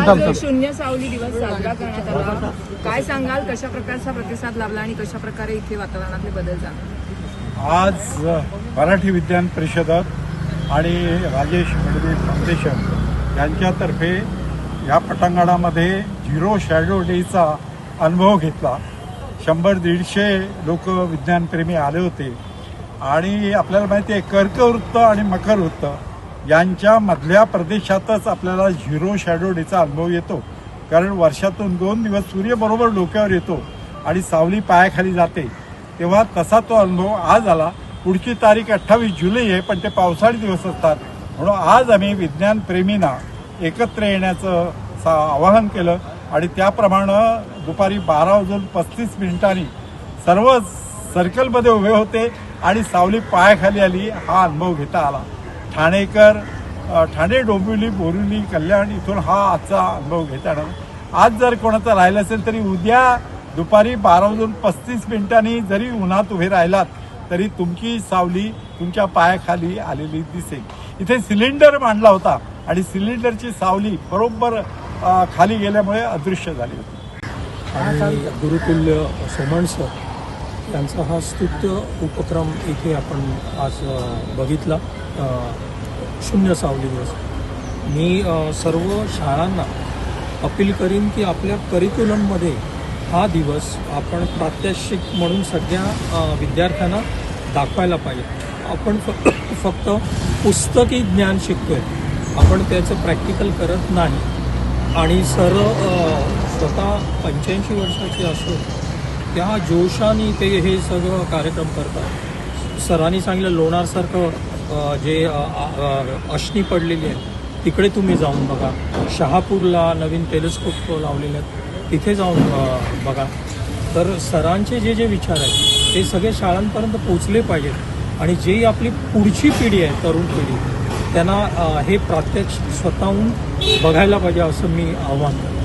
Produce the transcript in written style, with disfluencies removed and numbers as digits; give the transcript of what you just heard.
आज शून्य सावली दिवस साजरा करण्यात आला, काय सांगाल, कशा प्रकारचा प्रतिसाद लाभला आणि कशा प्रकारे इथे वातावरणातले बदल झाले? आज मराठी विज्ञान परिषद आणि राजेश मडवी फाउंडेशन यांच्यातर्फे या पटांगणामध्ये झिरो शॅडो डेचा अनुभव घेतला. 100-150 लोक विज्ञानप्रेमी आले होते आणि आपल्याला माहिती आहे कर्कवृत्त आणि मकर वृत्त यांच्या मधल्या प्रदेशातच आपल्याला झिरो शॅडो डेचा अनुभव येतो, कारण वर्षातून 2 दिवस सूर्य बरोबर डोक्यावर येतो आणि सावली पायाखाली जाते. तेव्हा तसा तो अनुभव आज आला. पुढची तारीख 28 जुलै आहे, पण ते पावसाळी दिवस असतात, म्हणून आज आम्ही विज्ञानप्रेमींना एकत्र येण्याचं आवाहन केलं आणि त्याप्रमाणे दुपारी 12:35 सर्व सर्कलमध्ये उभे होते आणि सावली पायाखाली आली. हा अनुभव घेता आला. ठाणेकर, ठाणे, डोंबिवली, बोरिवली, कल्याण इथून हा आजचा अनुभव घेता येणार. आज जर कोणाचं राहिलं असेल तरी उद्या दुपारी 12:35 जरी उन्हात उभे राहिलात तरी तुमची सावली तुमच्या पायाखाली आलेली दिसेल. इथे सिलेंडर मांडला होता आणि सिलेंडरची सावली बरोबर खाली गेल्यामुळे अदृश्य झाली होती. आणि गुरुकुल्य सोमण सर यांचा हा स्तुत्य उपक्रम इथे आपण आज बघितला, शून्य सावली दिवस. मी सर्व शाळांना अपील करीन की आपल्या करिक्युलममध्ये हा दिवस आपण प्रात्यक्षिक म्हणून सगळ्या विद्यार्थ्यांना दाखवायला पाहिजे. आपण फक्त पुस्तकी ज्ञान शिकतोय, आपण त्याचं प्रॅक्टिकल करत नाही. आणि सर स्वतः 85 वर्षाचे असून त्या जोशाने ते हे सगळं कार्यक्रम करतात. सरांनी सांगितलं लोणारसारखं जे अशनी पडलेली आहे तिकडे तुम्ही जाऊन बघा. शहापूरला नवीन टेलिस्कोप लावलेले आहेत, तिथे जाऊन बघा. तर सरांचे जे जे विचार आहेत ते सगळे शाळांपर्यंत पोचले पाहिजेत आणि जी आपली पुढची पिढी आहे, तरुण पिढी, त्यांना हे प्रात्यक्षिक स्वतःहून बघायला पाहिजे असं मी आव्हान करतो.